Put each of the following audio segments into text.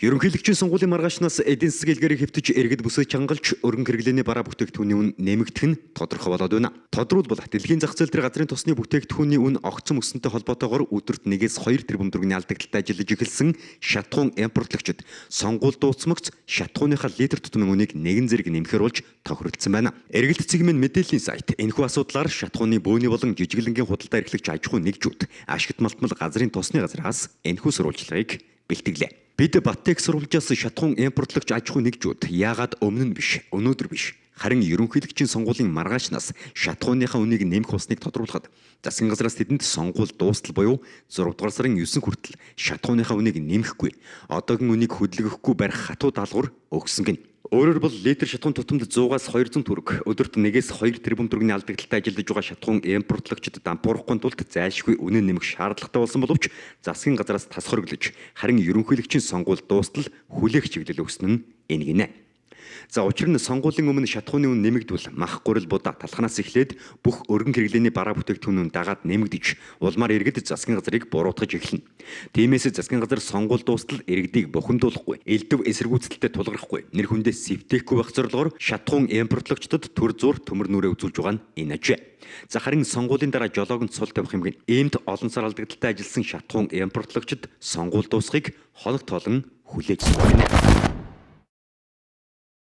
Ерөнхийлөгчийн сонгуулийн маргаашнаас эдийн засгийн хэлгээрийг хэвтэж иргэд бүсэж хангалж өргөн хэрэглээний бараа бүтээгдэхүүний үн нэмэгдэх нь тодорхой болоод байна. Тодруулбал дэлхийн зах зээл дээр газрын тосны бүтээгдэхүүний үн огцом өссөнтэй холбоотойгоор өдөрт 1-2 тэрбум төгрөгийн алдагдлаа ажиллаж эхэлсэн шатхуун импортлогчид сонгуул дуусмагц шатхууныхаа литр тутмын үнийг нэгэн зэрэг нэмэхээр болж тохиролцсон байна. Эргэлт цэгмийн мэдээллийн сайт энэхүү асуудлаар шатхууны бөөний болон жижиглэнгийн худалдаа эрхлэгч аж ахуй нэгжүүд ашигт малтмал газрын тосны газраас энэхүү сурвалжлагыг бэлтгэлээ. Бид Баттек сурвалжаас шатхуун импортлогч аж ахуй нэгжүүд яагаад өмнө нь биш, өнөөдөр биш, харин ерөнхийлөгчийн сонгуулийн маргаашнаас шатхууныхаа үнийг нэмэх болсныг тодруулахад засгийн газраас тэдэнд сонгуул дуустал буюу 6 дугаар сарын 9 хүртэл шатхууныхаа үнийг нэмэхгүй, одоогийн үнийг хөдөлгөхгүй барих хатуу даалгавар өгсөн гэнэ. Өөрөөр бол литр шатхуун тутамд 100-аас 200 төгрөг, өдөрт 1-2 тэрбум төгрөгийн алдагдлаа ажиллаж байгаа шатхуун импортлогчид дампуурахгүй тулд зайлшгүй үнэ нэмэх шаардлагатай болсон боловч засгийн газраас тас хориглож харин ерөнхийлөгчийн сонгуул дуустал хүлээх чиглэл өгсөн нь энэ гинэ. За учир нь сонгуулийн өмнө шатхууны үн нэмэгдвэл мах гурил будаа талханаас эхлээд бүх өргөн хэрэглээний бараа бүтээгдэхүүн үн дагаад нэмэгдэж улмаар иргэд засгийн газрыг буруутгаж эхэлнэ. Тиймээс засгийн газар сонгуул дуустал иргэдийг бухимдуулахгүй, элдв эсэргүүцэлтэд тулгархгүй, нэр хүндээ сэвтээхгүй байх зорилгоор шатхуун импортлогчдод төр зуур төмөр нүрээ үзүүлж байгаа нь энэ ажээ. За харин сонгуулийн дараа жолоогонд сул тавих юм гин иймд олон сар алдагдaltaй ажилласан шатхуун импортлогчид сонгуул дуусхийг хоног тоолон хүлээж байна.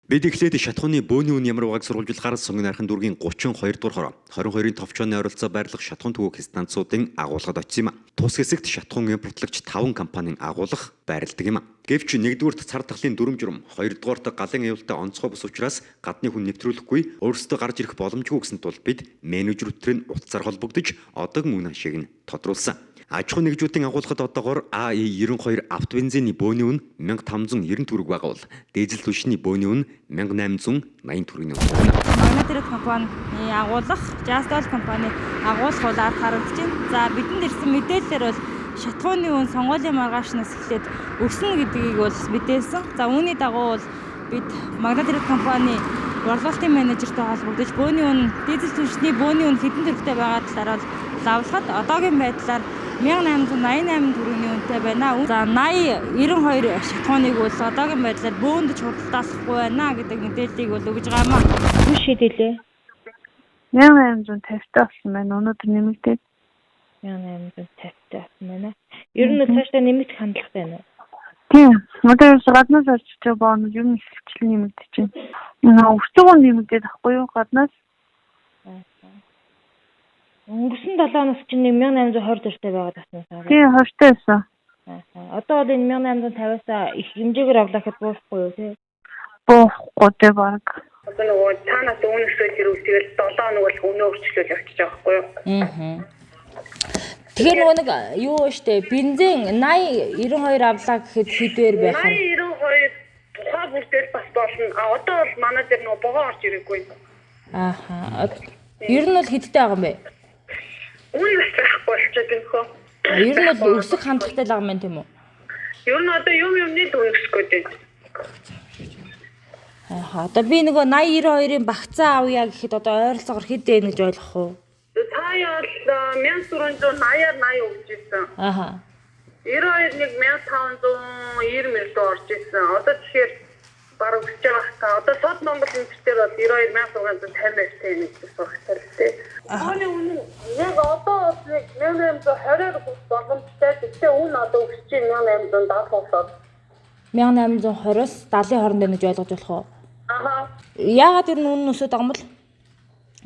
Бид эхлээд шатхууны бөөний үн ямар байгааг сурвалжлахаар сонгон найрхан дүүргийн 32 дугаар хороо 22-ын товчооны ойролцоо байрлах шатхуун төвөг станцуудын агуулгад очсон юм. Тус хэсэгт шатхуун импортлогч 5 компанийн агуулга байрладаг юм. Гэвч нэгдүгüүрт цар тахлын дүрм журам, хоёрдугаарт галын аюултай онцгой бус учраас гадны хүн нэвтрүүлэхгүй өөрсдөө гарч ирэх боломжгүй гэсэн тул бид менежерүүдтэй утсаар холбогдож одоогийн үн хашийг нь тодруулсан. Аж ахуй нэгжүүдийн агуулгад одоогоор АИ92 автобензины бөөний үн 1590 төгрөг байгаа бол дизель түлшний бөөний үн 1880 төгрөгийн байна. Магнатрит компани агуулах, Jastol компани агуулах бол арга харагдаж байна. За бидэнд ирсэн мэдээлэлээр бол шатхууны үн сонгуулийн маргаашнаас эхлээд өснө гэдгийг бол мэдээлсэн. За үүний дагуу бол бид Магнатрит компани борлуулалтын менежертэй холбогдож бөөний үн, дизель түлшний бөөний үн хэдэн төгрөгтэй байгаа талаар лавлахад одоогийн байдлаар 1888 төгрөгийн үнэтэй байна. За 8092 шатхууныг бол одоогийн байдлаар бөөнд худалдаалахгүй байна гэдэг мэдээллийг бол өгж байгаа маа. Юу шийдэлээ? 1850 болсон байна. Өнөөдөр нэмэгдээд 1850 болсон байна. Ер нь цаашдаа нэмэгдэх хандлагатай байна уу? Тийм. Одоо гаднаас орчиж байгаа боонууд ер нь хөвчлэн нэмэгдэж байна. Өсцөгөө нэмэгдээд ахгүй юу гаднаас? Өнгөрсөн 7 хоногт чинь 1820 төгрөгтэй байгаа гэсэн. Тийм, 20 байсан. Одоо бол энэ 1850-аас их хэмжээгээр авлаа гэхэд буухгүй юу тий? Буухгүй тий баг. Одоо нөгөө цаанаас үүнэсээ тэр үсгээл 7 хоног бол өнөө өрчлөөл явчих жоох байхгүй юу? Тэгэхээр нөгөө нэг юу штэ бензин 80 92 авлаа гэхэд хэдвэр байх вэ? 80 92 тухай бүртэл бас болно. Одоо бол манай дээр нөгөө богоо орж ирээгүй. Ер нь бол хэдтэй байгаа юм бэ? Үн бас байхгүй болчиход байна хөө. Ер нь бол өсөх хандлагатай л байгаа юм тийм үү? Ер нь одоо юм дүнсгөө дээ. Одоо би нөгөө 80 92-ын багцаа авъя гэхэд одоо ойролцоогоор хэд вэ гэж ойлгох уу? Таяа бол 1480-аар 80 өгч ирсэн. 92 нэг 1590 мөрөд орж ирсэн. Одоо тэгэхээр бараг өсөж байгаа хаа. Одоо сод Монгол үнэхээр бол 92,650 байртай нэг багцаа тий. Өөрийн үнэ яг одоо нэг 1820-аар боломжтой. Тэгтээ үн одоо өсөж 1870 болоод 1820-аас 70-ийн хооронд байна гэж ойлгож болох уу? Яагаад ер нь үн өсөд байгаа юм бол?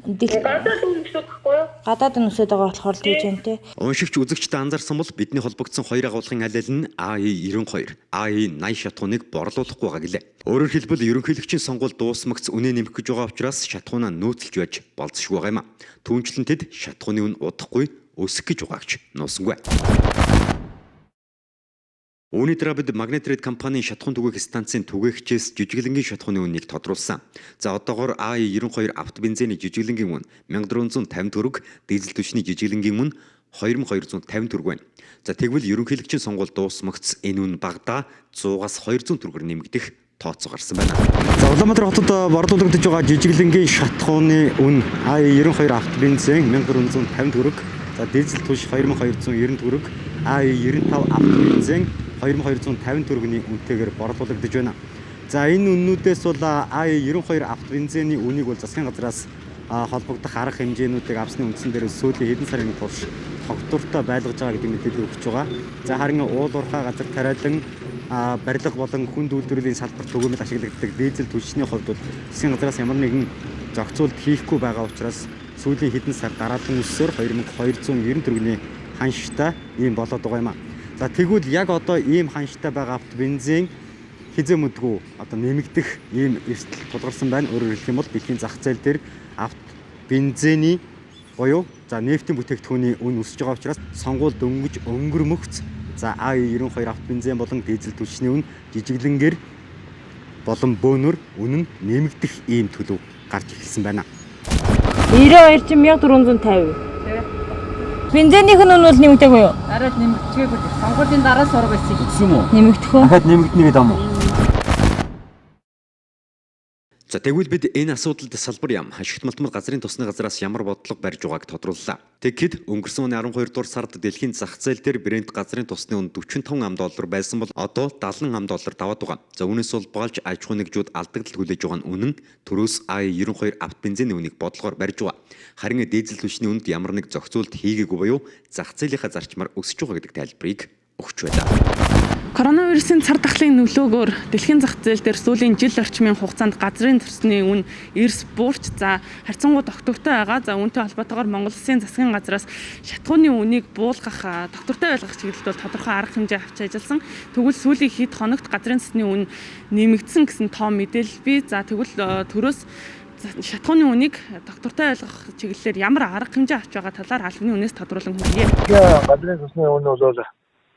Гадаад үн өсөж байхгүй юу? Гадаад үн өсөд байгаа болохоор л гэж байна тий. Уншигч үзэгчтэй анзаарсан бол бидний холбогдсон хоёр агуулгын аль нь АИ92, АИ80 шатхууныг борлуулахгүй байгаа гэлээ. Өөрөөр хэлбэл ерөнхийлөгчийн сонгуул дуусмагц үнэ нэмэх гэж байгаа учраас шатхуунаа нөөцлж байж болцшгүй байгаа юм а. Түүнчлэн тэд шатхууны үн удахгүй өсөх гэж байгаач нуусангүй. Үүний дараа бид Магнатрит компанийн шатхуун түгээх станцын түгээгчээс жижиглэнгийн шатхууны үнийг тодруулсан. За одоогоор АИ92 автобензины жижиглэнгийн үн 1450 төгрөг, дизель түлшний жижиглэнгийн үн 2250 төгрөг байна. За тэгвэл ерөнхийлөгчийн сонгуул дуусмагц энэ үн багадаа 100-аас 200 төгрөгөөр нэмэгдэх тооцоо гарсан байна. За Улаанбаатар хотод борлуулагдаж байгаа жижиглэнгийн шатхууны үн АИ92 автобензин 1450 төгрөг, за дизель түлш 2290 төгрөг, АИ95 автобензин 2250 төгрөгийн үнэтэйгээр борлуулагдаж байна. За энэ үннүүдээс бол АЕ92 автобензиний үнийг бол засгийн газраас холбогдох арга хэмжээнүүдийг авсны үндсэн дээр сүүлийн хэдэн сарын турш тогтвортой байлгаж байгаа гэдэг мэдээлэл өгч байгаа. За харин уул уурхай газар тариалан барилга болон хүнд үйлдвэрлэлийн салбарт төгөөмөд ашиглагддаг дизель түлшний хувьд бол засгийн газраас ямар нэгэн зохицуулт хийхгүй байгаа учраас сүүлийн хэдэн сар дараалан өссөөр 2290 төгрөгийн ханштай ийм болоод байгаа юм а. За тэгвэл яг одоо ийм ханштай байгаа автобензин хизээ мэдгүй одоо нэмэгдэх ийм эрсдэл тулгарсан байна. Өөрөөр хэлэх юм бол дэлхийн зах зээл дээр бензиний буюу за нефтийн бүтээгдэхүүний үн өсөж байгаа учраас сонгуульд дөнгөж өнгөрмөгц за АЕ92 автобензин болон дизель түлшний үн жижиглэнгээр болон бөөнөр үнэн нэмэгдэх ийм төлөв гарч ирсэн байна. 92 чинь 1450. Бензинийх нь үн бол нэмэгдээгүй юу? Арай нэмэгдэхгүй. Сонгуулийн дараа сурах байсан. Гэсэн юм уу? Нэмэгдэх үү? Дахиад нэмэгдэнэ гэдэг юм уу? За тэгвэл бид энэ асуудалд салбар яам хашигт малтмал газрын тосны газраас ямар бодлого барьж байгааг тодрууллаа. Тэгэхэд өнгөрсөн оны 12 дугаар сард дэлхийн зах зээл дээр Брент газрын тосны үн $45 байсан бол одоо $70 даваад байгаа. За үүнээс бол болж аж ахуй нэгжүүд алдагдал хүлээж байгаа нь үнэн төрөөс АЕ92 автобензиний үнийг бодлогоор барьж байгаа. Харин дизель түлшний үнд ямар нэг зохицуулт хийгээгүй буюу зах зээлийнхаа зарчмаар өсөж байгаа гэдэг тайлбарыг өгч байлаа. Коронавирусын цар тахлын нөлөөгөөр дэлхийн зах зээл дээр сүүлийн жил орчмын хугацаанд газрын тосны үн эрс буурч за харьцангуй тогтвортой байгаа. За үүнтэй холбоотойгоор Монгол Улсын засгийн газраас шатхууны үнийг буулгах тогтвортой байлгах чиглэлд бол тодорхой арга хэмжээ авч ажилласан. Тэгвэл сүүлийн хэд хоногт газрын тосны үн нэмэгдсэн гэсэн тоо мэдээлэл бий. За тэгвэл төрөөс шатхууны үнийг тогтвортой байлгах чиглэлээр ямар арга хэмжээ авч байгаа талаар албаны үнээс тодруулан хүргэе. Газрын тосны үн бол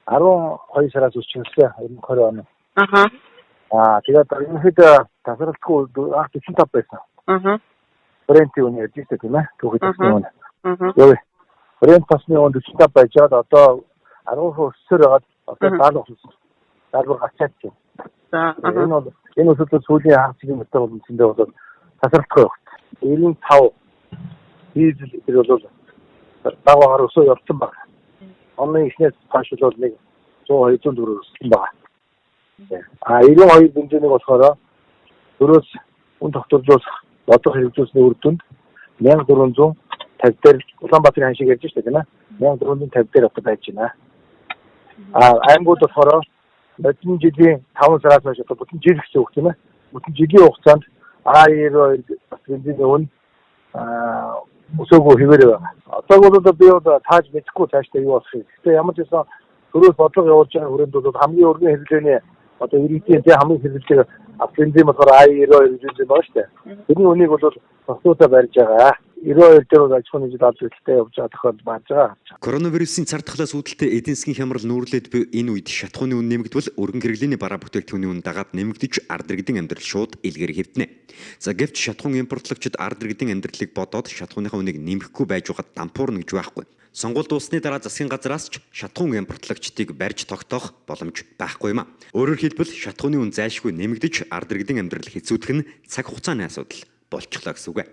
12 сараас үсчихлээ 2020 он. Тэгээд ерөнхийдөө тасралтгүй 45 байсан. Брентийн үн ярьж байгаа тийм ээ. Түүхэд тосны үн. Брент тосны үн 45 байж байгаа. Одоо 10% өссөөр байгаа. Одоо 70% өссөн. 70 гарчаад байна. Энэ өсөлт сүүлийн хагасгийн метр болонцөндөө бол тасралтгүй байна. 95 дизель тэр бол дагавар өсөө явсан байна. Оны ихнээс хойшлол нэг 100-200 төгрөг өссөн байгаа. 92 бензинийг болохоор төрөөс үн тогтворжуулах бодлого хэрэгжүүлсний үр дүнд 1450 дээр Улаанбаатарын ханшиг ярьж штэ тийм ээ. 1450 дээр одоо байж байна. Аймагуд болохоор өдний жилийн 5 сараас хойш одоо бүтэн жил гэсэн үг тийм ээ. Бүтэн жилийн хугацаанд АЕ92 бензиний үн өсөөгөө хэвээр байгаа. Одоогоос би тааж мэдэхгүй цаашдаа юу болох вэ? Гэхдээ ямар ч байсан төрөөс бодлого явуулж байгаа хүрээнд бол хамгийн өргөн хэрэглээний одоо иргэдийн хамгийн хэрэглэдэг бензин болохоор АЕ92 бензин байна шүү дээ. Тэрний үнийг бол тосгоодоо барьж байгаа. 92 дээр бол аж ахуйн нэгжид аль хэлтэй явж байгаа тохиолдол байна байгаа. Коронавирусын цар тахлаас үүдэлтэй эдийн засгийн хямрал нүүрлээд буй энэ үед шатхууны үн нэмэгдвэл өргөн хэрэглээний бараа бүтээгдэхүүний үн дагаад нэмэгдэж ард иргэдийн амьдрал шууд илгээр хэвтнэ. За гэвч шатхуун импортлогчид ард иргэдийн амьдралыг бодоод шатхууныхаа үнийг нэмэхгүй байж байгаад дампуурна гэж байхгүй. Сонгуульд дуусны дараа засгийн газраас ч шатхуун импортлогчдыг барьж тогтоох боломж байхгүй юм а. Өөрөөр хэлбэл шатхууны үн зайлшгүй нэмэгдэж ард иргэдийн амьдрал хэцүүдэх нь цаг хугацааны асуудал болчихлоо гэсэн үг.